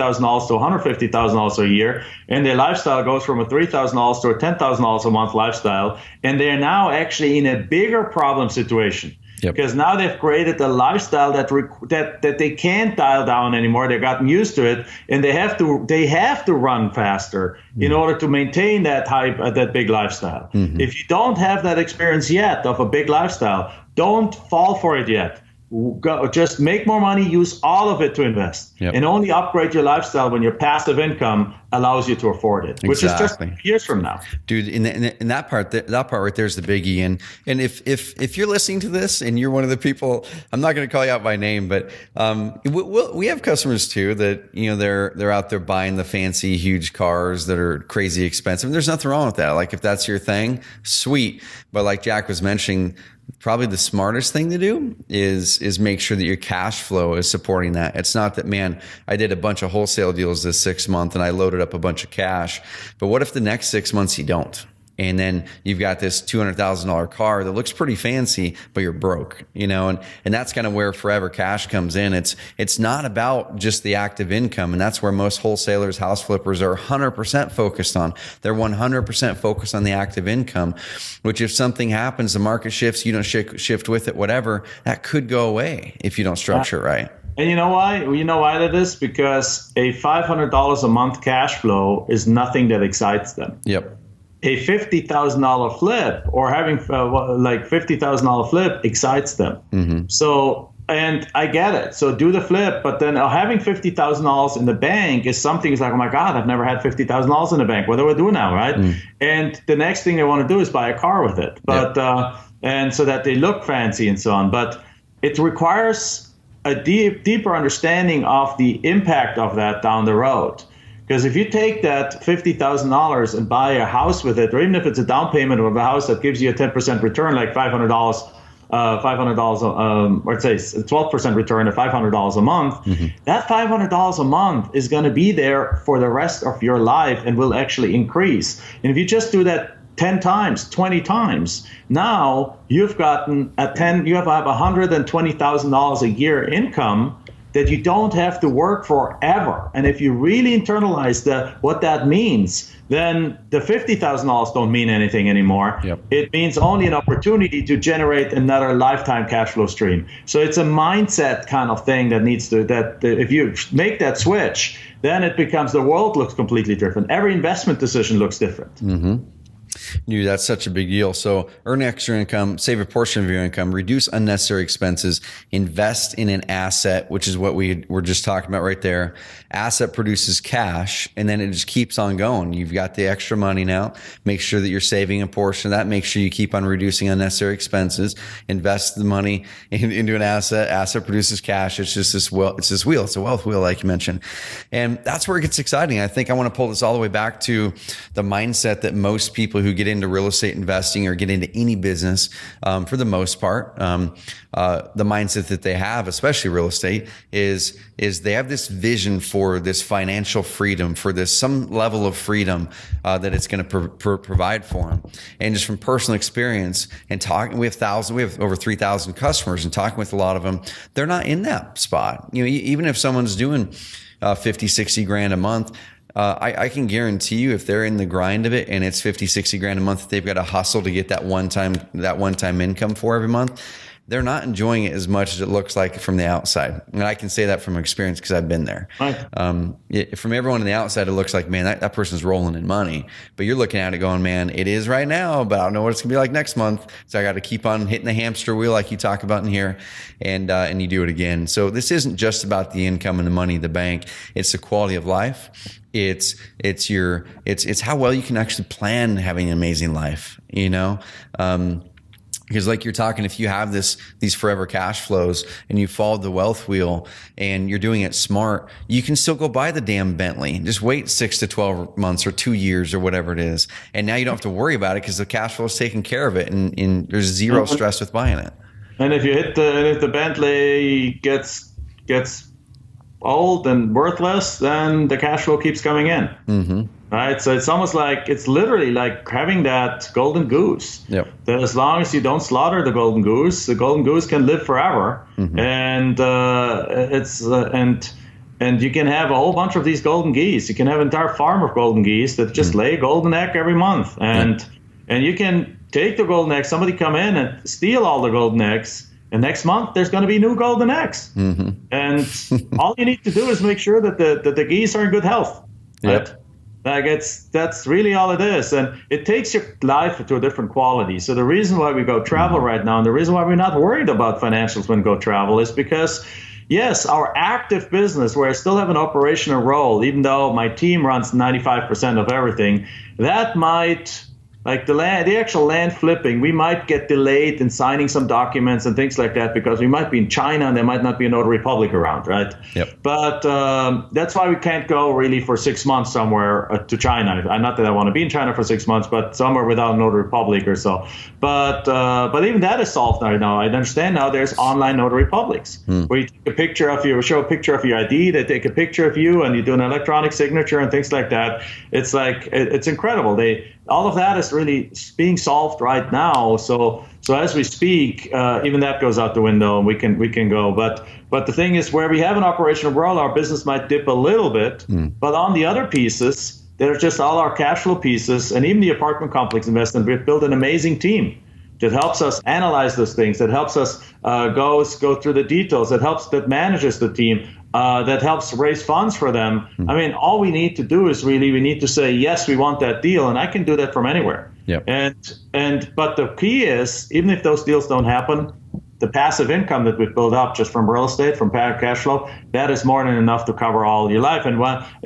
to $150,000 a year, and their lifestyle goes from a $3,000 to a $10,000 a month lifestyle, and they're now actually in a bigger problem situation. Yep. Because now they've created a lifestyle that they can't dial down anymore. They've gotten used to it, and they have to run faster in order to maintain that big lifestyle. Mm-hmm. If you don't have that experience yet of a big lifestyle, don't fall for it yet. Just make more money, use all of it to invest, and only upgrade your lifestyle when your passive income allows you to afford it, which is just years from now. Dude, in that part right there is the biggie. And if you're listening to this and you're one of the people, I'm not going to call you out by name, but we have customers too that, they're out there buying the fancy, huge cars that are crazy expensive. And there's nothing wrong with that. Like, if that's your thing, sweet. But like Jack was mentioning, probably the smartest thing to do is make sure that your cash flow is supporting that. It's not that, man, I did a bunch of wholesale deals this 6 month and I loaded up a bunch of cash. But what if the next 6 months you don't? And then you've got this $200,000 car that looks pretty fancy, but you're broke, and that's kind of where forever cash comes in. It's not about just the active income. And that's where most wholesalers, house flippers are 100% focused on. They're 100% focused on the active income, which if something happens, the market shifts, you don't shift with it, whatever, that could go away if you don't structure it right. And you know why? You know why that is? Because a $500 a month cash flow is nothing that excites them. Yep. A $50,000 flip or having $50,000 flip excites them. Mm-hmm. So, and I get it. So do the flip, but then having $50,000 in the bank is something. It's like, oh my God, I've never had $50,000 in the bank. What do I do now, right? Mm. And the next thing they want to do is buy a car with it, but and so that they look fancy and so on. But it requires a deeper understanding of the impact of that down the road. Because if you take that $50,000 and buy a house with it, or even if it's a down payment of a house that gives you a 10% return, like $500, or say 12% return of $500 a month, that $500 a month is going to be there for the rest of your life and will actually increase. And if you just do that 10 times, 20 times, now you've gotten you have $120,000 a year income that you don't have to work forever. And if you really internalize what that means, then the $50,000 don't mean anything anymore. Yep. It means only an opportunity to generate another lifetime cash flow stream. So it's a mindset kind of thing that if you make that switch, then it becomes, the world looks completely different. Every investment decision looks different. That's such a big deal. So earn extra income, save a portion of your income, reduce unnecessary expenses, invest in an asset, which is what we were just talking about right there. Asset produces cash, and then it just keeps on going. You've got the extra money now. Make sure that you're saving a portion of that. Make sure you keep on reducing unnecessary expenses. Invest the money into an asset. Asset produces cash. It's just this wheel. It's this wheel. It's a wealth wheel, like you mentioned. And that's where it gets exciting. I think I want to pull this all the way back to the mindset that most people who get into real estate investing or get into any business, for the most part, the mindset that they have, especially real estate, is they have this vision for this financial freedom, for this some level of freedom that it's going to provide for them. And just from personal experience and talking, we have over 3,000 customers, and talking with a lot of them, they're not in that spot. Even if someone's doing 50, 60 grand a month, I can guarantee you, if they're in the grind of it and it's 50, 60 grand a month, they've got to hustle to get that one-time income for every month. They're not enjoying it as much as it looks like from the outside. And I can say that from experience because I've been there. Right. From everyone on the outside, it looks like, man, that person's rolling in money. But you're looking at it going, man, it is right now, but I don't know what it's going to be like next month. So I got to keep on hitting the hamster wheel like you talk about in here, and you do it again. So this isn't just about the income and the money in the bank. It's the quality of life. It's how well you can actually plan having an amazing life, because like you're talking, if you have these forever cash flows and you follow the wealth wheel and you're doing it smart, you can still go buy the damn Bentley. Just wait 6 to 12 months or 2 years or whatever it is. And now you don't have to worry about it because the cash flow is taking care of it, and there's zero stress with buying it. And if the Bentley gets old and worthless, then the cash flow keeps coming in. Right? So it's literally like having that golden goose. Yep. That as long as you don't slaughter the golden goose can live forever. And and you can have a whole bunch of these golden geese. You can have an entire farm of golden geese that just lay a golden egg every month. And you can take the golden egg, somebody come in and steal all the golden eggs, and next month there's going to be new golden eggs. And all you need to do is make sure that the geese are in good health. Right? That's really all it is. And it takes your life to a different quality. So the reason why we go travel right now, and the reason why we're not worried about financials when we go travel, is because, yes, our active business, where I still have an operational role, even though my team runs 95% of everything, that might, like the actual land flipping, we might get delayed in signing some documents and things like that because we might be in China and there might not be a notary public around, right? Yep. But that's why we can't go really for 6 months somewhere to China. Not that I want to be in China for 6 months, but somewhere without a notary public or so. But even that is solved right now. I understand now there's online notary publics where you take a picture of you, show a picture of your ID, they take a picture of you, and you do an electronic signature and things like that. It's like it's incredible. All of that is really being solved right now. So as we speak, even that goes out the window, and we can go. But the thing is, where we have an operational role, our business might dip a little bit. But on the other pieces, they're just all our cash flow pieces, and even the apartment complex investment, we've built an amazing team that helps us analyze those things, that helps us go through the details, that manages the team. That helps raise funds for them. I mean, all we need to do is we need to say, yes, we want that deal, and I can do that from anywhere. Yep. But the key is, even if those deals don't happen, the passive income that we've built up just from real estate, from cash flow, that is more than enough to cover all your life. And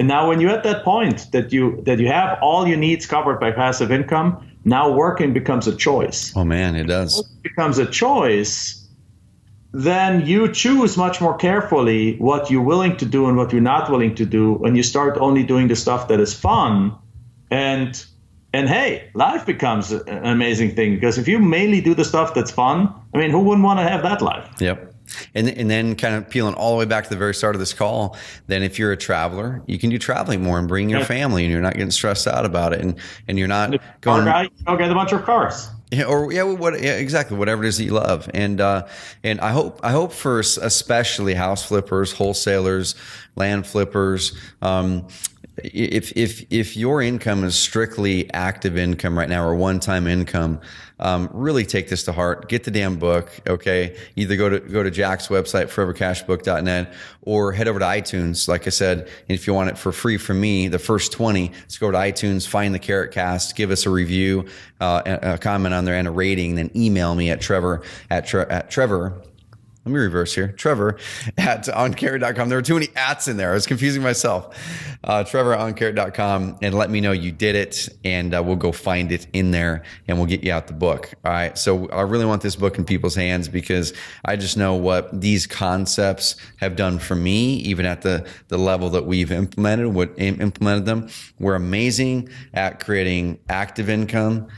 now when you're at that point that you have all your needs covered by passive income, now working becomes a choice. Oh man, it does. It becomes a choice. then you choose much more carefully what you're willing to do and what you're not willing to do, and you start only doing the stuff that is fun. And hey, life becomes an amazing thing, because if you mainly do the stuff that's fun, I mean, who wouldn't want to have that life? Yep. And then kind of peeling all the way back to the very start of this call, then if you're a traveler, you can do traveling more and bring your family, and you're not getting stressed out about it, and you're not going, I'll get a bunch of cars. Exactly, whatever it is that you love. And I hope for especially house flippers, wholesalers, land flippers, if your income is strictly active income right now or one-time income, really take this to heart. Get the damn book, okay? Either go to Jack's website, forevercashbook.net, or head over to iTunes. Like I said, if you want it for free from me, the first 20, let's go to iTunes, find the CarrotCast, give us a review, a comment on there, and a rating. Then email me at Trevor. Let me reverse here. Trevor at oncarrot.com. There were too many ats in there. I was confusing myself. Trevor at oncarrot.com, and let me know you did it, and we'll go find it in there, and we'll get you out the book. All right. So I really want this book in people's hands, because I just know what these concepts have done for me, even at the level that we've implemented them. We're amazing at creating active income.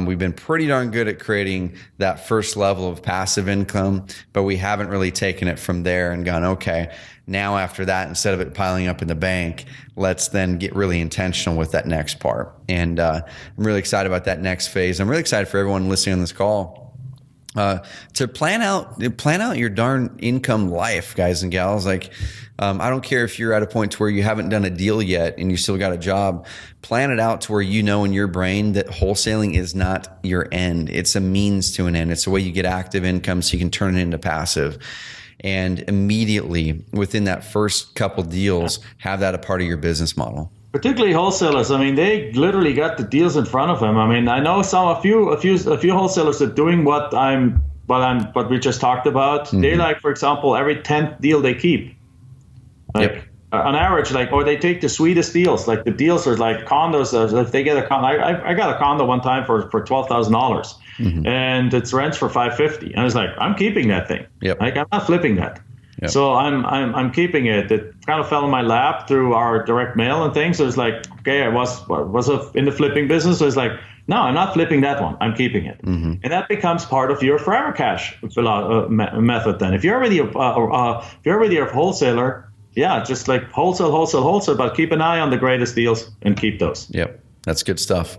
We've been pretty darn good at creating that first level of passive income, but we haven't really taken it from there and gone, okay, now after that, instead of it piling up in the bank, let's then get really intentional with that next part. And I'm really excited about that next phase. I'm really excited for everyone listening on this call to plan out your darn income life, guys and gals. Like, I don't care if you're at a point to where you haven't done a deal yet and you still got a job. Plan it out to where you know in your brain that wholesaling is not your end. It's a means to an end. It's a way you get active income so you can turn it into passive. And immediately within that first couple deals, have that a part of your business model. Particularly wholesalers. I mean, they literally got the deals in front of them. I mean, I know a few wholesalers that are doing what we just talked about. Mm-hmm. They, like, for example, every 10th deal they keep. Like, on average, or they take the sweetest deals. Like, the deals are like condos. If they get a condo, I got a condo one time for $12,000, mm-hmm. and it's rents for $550. And I was like, I'm keeping that thing. Yep. Like, I'm not flipping that. Yep. So I'm keeping it. It kind of fell in my lap through our direct mail and things. So it's like, okay, I was in the flipping business. So it's like, no, I'm not flipping that one. I'm keeping it. Mm-hmm. And that becomes part of your forever cash method. Then, if you're already a wholesaler. Yeah, just like wholesale, but keep an eye on the greatest deals and keep those. Yep, that's good stuff.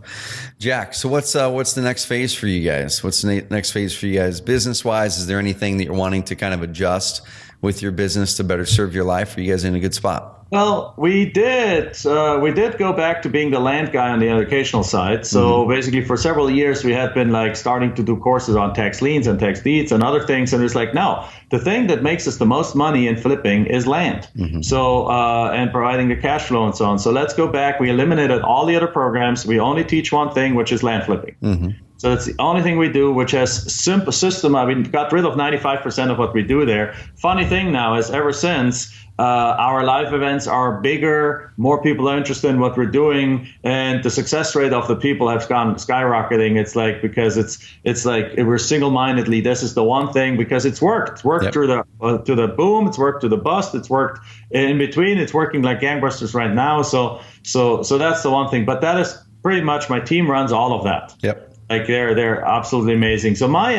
Jack, so what's the next phase for you guys? What's the next phase for you guys business-wise? Is there anything that you're wanting to kind of adjust with your business to better serve your life? Are you guys in a good spot? Well, we did go back to being the land guy on the educational side. So mm-hmm. basically, for several years, we had been like starting to do courses on tax liens and tax deeds and other things. And it's like, no, the thing that makes us the most money in flipping is land. Mm-hmm. So and providing the cash flow and so on. So let's go back. We eliminated all the other programs. We only teach one thing, which is land flipping. Mm-hmm. So it's the only thing we do, which has simple system. I mean, got rid of 95% of what we do there. Funny thing now is, ever since, our live events are bigger, more people are interested in what we're doing, and the success rate of the people has gone skyrocketing. It's like, because it's like we're single-mindedly, this is the one thing, because it's worked. It's worked through to the boom. It's worked to the bust. It's worked in between. It's working like gangbusters right now. So that's the one thing. But that is pretty much, my team runs all of that. Yep. Like, they're absolutely amazing. So my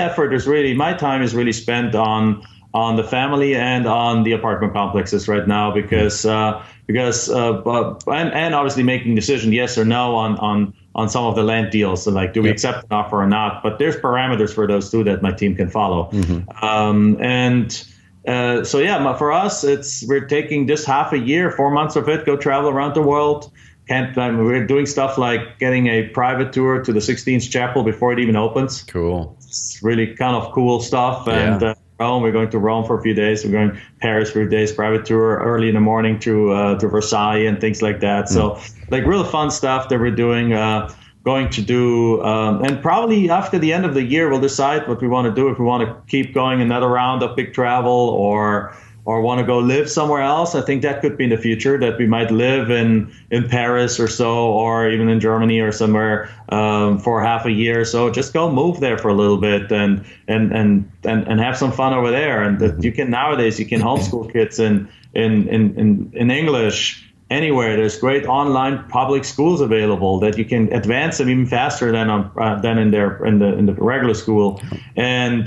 time is really spent on the family and on the apartment complexes right now, because obviously making decision yes or no on some of the land deals. So like, do we accept an offer or not? But there's parameters for those too that my team can follow. Mm-hmm. For us, we're taking this half a year, 4 months of it, go travel around the world. We're doing stuff like getting a private tour to the 16th Chapel before it even opens. Cool. It's really kind of cool stuff. And Rome, we're going to Rome for a few days. We're going to Paris for a few days, private tour early in the morning to Versailles and things like that. So like, real fun stuff that we're doing, going to do. And probably after the end of the year, we'll decide what we want to do. If we want to keep going another round of big travel, or or want to go live somewhere else, I think that could be in the future, that we might live in Paris or so, or even in Germany or somewhere for half a year. So just go move there for a little bit and have some fun over there. And that you can nowadays, you can homeschool kids in English anywhere. There's great online public schools available that you can advance them even faster than in the regular school. And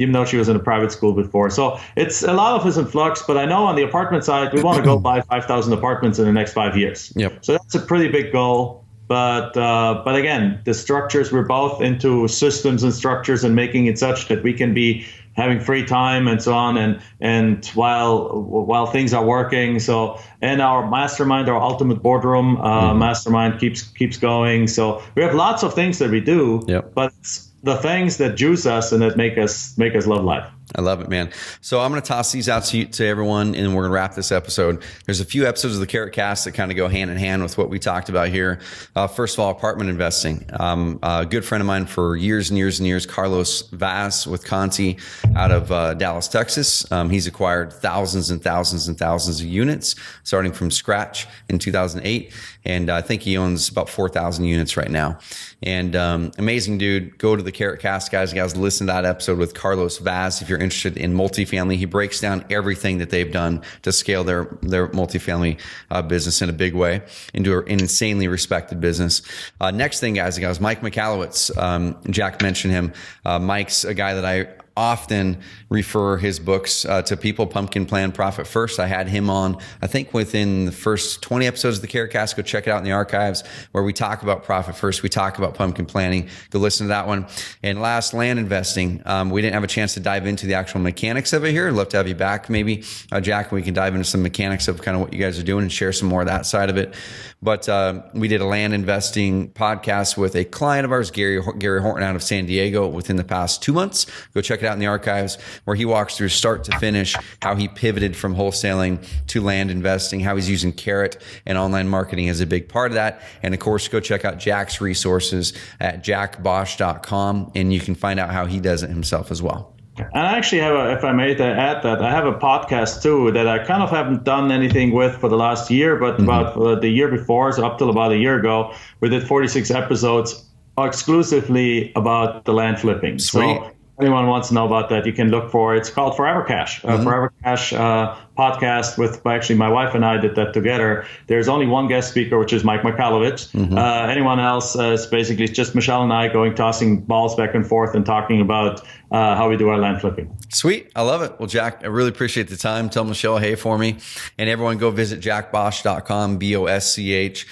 even though she was in a private school before, so it's a lot of us in flux. But I know on the apartment side, we want to go buy 5,000 apartments in the next 5 years. Yep. So that's a pretty big goal. But again, the structures, we're both into systems and structures and making it such that we can be having free time and so on, and while things are working. So, and our mastermind, our ultimate boardroom mastermind keeps going. So we have lots of things that we do, but it's the things that juice us and that make us love life. I love it, man. So I'm going to toss these out to everyone, and we're going to wrap this episode. There's a few episodes of the CarrotCast that kind of go hand in hand with what we talked about here. First of all, apartment investing. A good friend of mine for years and years and years, Carlos Vaz with Conti out of Dallas, Texas. He's acquired thousands and thousands and thousands of units starting from scratch in 2008. And I think he owns about 4,000 units right now. And amazing dude. Go to the CarrotCast, guys. You guys listen to that episode with Carlos Vaz if you're interested in multifamily. He breaks down everything that they've done to scale their multifamily business in a big way into an insanely respected business. Next thing, guys, Mike Michalowicz. Jack mentioned him. Mike's a guy that I often refer his books to people. Pumpkin Plan, Profit First. I had him on, I think, within the first 20 episodes of the CarrotCast. Go check it out in the archives where we talk about Profit First. We talk about pumpkin planning. Go listen to that one. And last, land investing. We didn't have a chance to dive into the actual mechanics of it here. I'd love to have you back, maybe, Jack, and we can dive into some mechanics of kind of what you guys are doing and share some more of that side of it. But we did a land investing podcast with a client of ours, Gary Horton, out of San Diego, within the past 2 months. Go check it out in the archives where he walks through start to finish how he pivoted from wholesaling to land investing, how he's using Carrot and online marketing as a big part of that. And of course, go check out Jack's resources at jackbosch.com, and you can find out how he does it himself as well. And I actually have, if I may add that, I have a podcast too that I kind of haven't done anything with for the last year, but about the year before, so up till about a year ago, we did 46 episodes exclusively about the land flipping. Sweet. So anyone wants to know about that, you can look for, it's called Forever Cash. Forever Cash podcast with, actually my wife and I did that together. There's only one guest speaker, which is Mike Michalowicz. Anyone else is basically just Michelle and I tossing balls back and forth and talking about how we do our land flipping. Sweet. I love it. Well, Jack, I really appreciate the time. Tell Michelle hey for me. And everyone go visit jackbosch.com, BOSCH.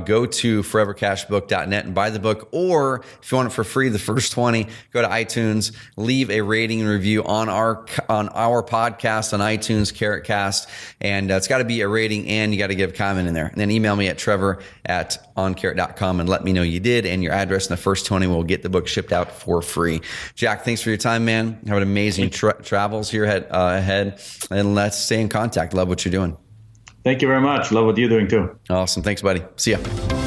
Go to forevercashbook.net and buy the book. Or if you want it for free, the first 20, go to iTunes, leave a rating and review on our podcast on iTunes, CarrotCast. And it's got to be a rating, and you got to give a comment in there. And then email me at trevor@oncarrot.com and let me know you did and your address. And the first 20 will get the book shipped out for free. Jack, thanks for your time, man. Have an amazing travels here ahead, and let's stay in contact. Love what you're doing. Thank you very much. Love what you're doing too. Awesome. Thanks, buddy. See ya.